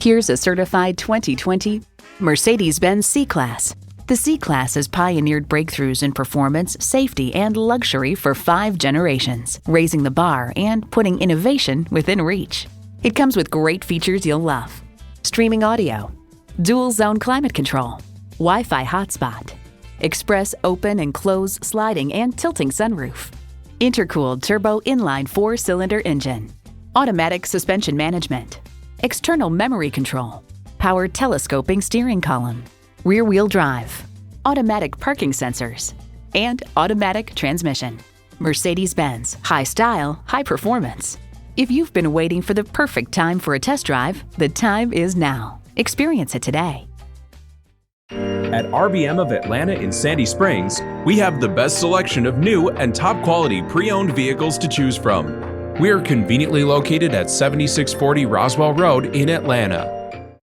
Here's a certified 2020 Mercedes-Benz C-Class. The C-Class has pioneered breakthroughs in performance, safety, and luxury for 5 generations, raising the bar and putting innovation within reach. It comes with great features you'll love: streaming audio, dual-zone climate control, Wi-Fi hotspot, express open and close sliding and tilting sunroof, intercooled turbo inline 4-cylinder engine, automatic suspension management, external memory control, power telescoping steering column, rear-wheel drive, automatic parking sensors, and automatic transmission. Mercedes-Benz, high style, high performance. If you've been waiting for the perfect time for a test drive, the time is now. Experience it today. At RBM of Atlanta in Sandy Springs, we have the best selection of new and top quality pre-owned vehicles to choose from. We are conveniently located at 7640 Roswell Road in Atlanta.